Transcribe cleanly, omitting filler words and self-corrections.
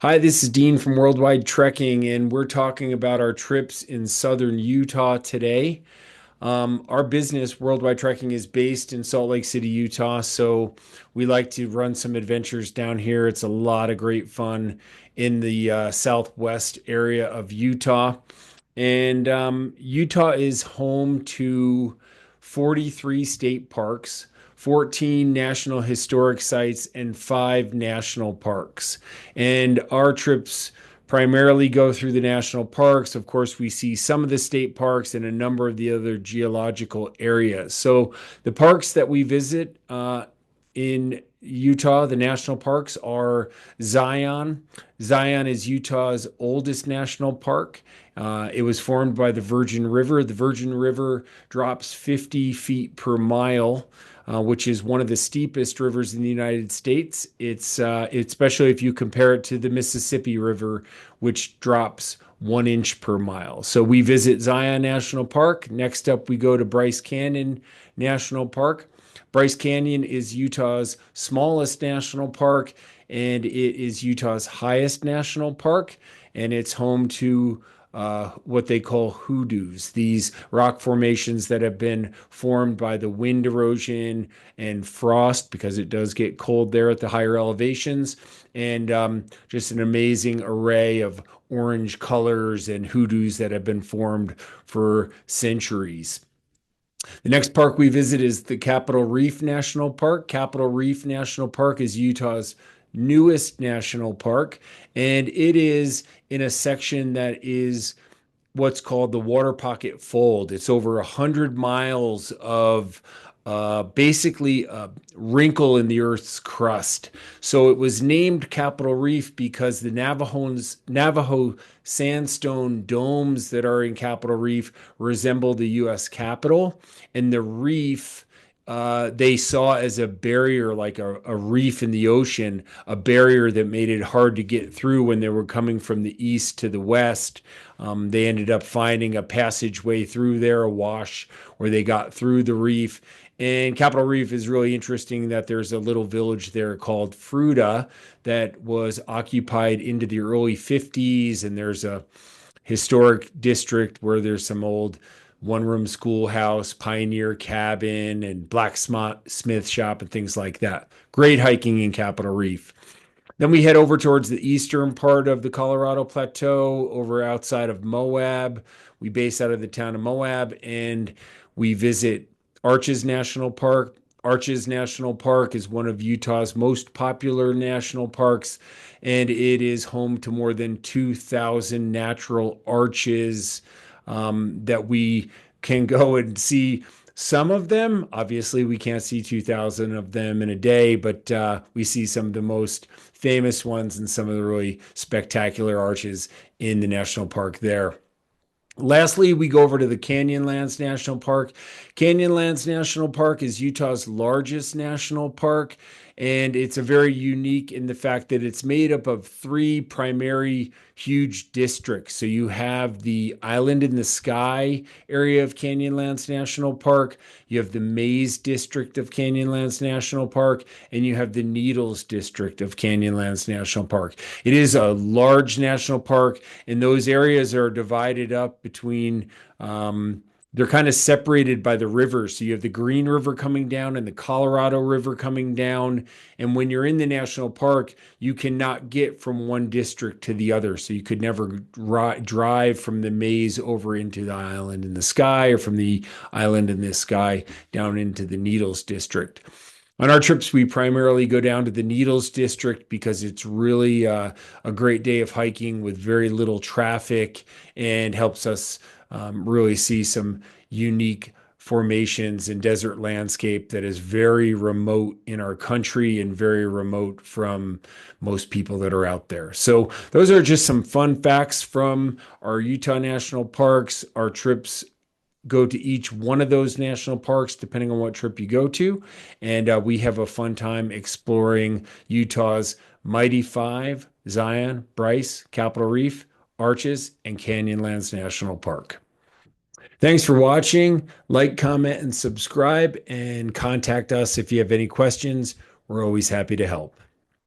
Hi, this is Dean from Worldwide Trekking, and we're talking about our trips in southern Utah today. Our business, Worldwide Trekking, is based in Salt Lake City, Utah, so we like to run some adventures down here. It's a lot of great fun in the southwest area of Utah. And Utah is home to 43 state parks, 14 national historic sites, and 5 national parks. And our trips primarily go through the national parks. Of course, we see some of the state parks and a number of the other geological areas. So the parks that we visit in Utah, the national parks are Zion. Zion is Utah's oldest national park. It was formed by the Virgin River. The Virgin River drops 50 feet per mile, which is one of the steepest rivers in the United States. It's especially if you compare it to the Mississippi River, which drops 1 inch per mile. So we visit Zion National Park. Next up, we go to Bryce Canyon National Park. Bryce Canyon is Utah's smallest national park, and it is Utah's highest national park, and it's home to what they call hoodoos, these rock formations that have been formed by the wind erosion and frost because it does get cold there at the higher elevations, and just an amazing array of orange colors and hoodoos that have been formed for centuries. The next park we visit is the Capitol Reef National Park. Capitol Reef National Park is Utah's newest national park, and it is in a section that is what's called the Water Pocket Fold. It's over 100 miles of basically a wrinkle in the Earth's crust. So it was named Capitol Reef because the Navajo sandstone domes that are in Capitol Reef resemble the U.S. Capitol, and the reef they saw as a barrier, like a reef in the ocean, a barrier that made it hard to get through when they were coming from the east to the west. They ended up finding a passageway through there, a wash where they got through the reef. And Capitol Reef is really interesting that there's a little village there called Fruta that was occupied into the early 50s. And there's a historic district where there's some old one-room schoolhouse, pioneer cabin, and blacksmith shop and things like that. Great hiking in Capitol Reef. Then we head over towards the eastern part of the Colorado Plateau, over outside of Moab. We base out of the town of Moab, and we visit Arches National Park. Arches National Park is one of Utah's most popular national parks, and it is home to more than 2,000 natural arches that we can go and see. Some of them, obviously, we can't see 2,000 of them in a day, but we see some of the most famous ones and some of the really spectacular arches in the national park there. Lastly, we go over to the Canyonlands National Park. Canyonlands National Park is Utah's largest national park, and it's a very unique in the fact that it's made up of three primary huge districts. So you have the Island in the Sky area of Canyonlands National Park, you have the Maze District of Canyonlands National Park, and you have the Needles District of Canyonlands National Park. It is a large national park, and those areas are divided up between they're kind of separated by the rivers. So you have the Green River coming down and the Colorado River coming down. And when you're in the national park, you cannot get from one district to the other. So you could never drive from the maze over into the Island in the Sky, or from the Island in the Sky down into the Needles District. On our trips, we primarily go down to the Needles District because it's really a great day of hiking with very little traffic, and helps us really see some unique formations and desert landscape that is very remote in our country and very remote from most people that are out there. So those are just some fun facts from our Utah national parks. Our trips go to each one of those national parks depending on what trip you go to, and we have a fun time exploring Utah's Mighty Five: Zion, Bryce, Capitol Reef, Arches, and Canyonlands National Park. Thanks for watching. Like, comment, and subscribe, and contact us if you have any questions. We're always happy to help.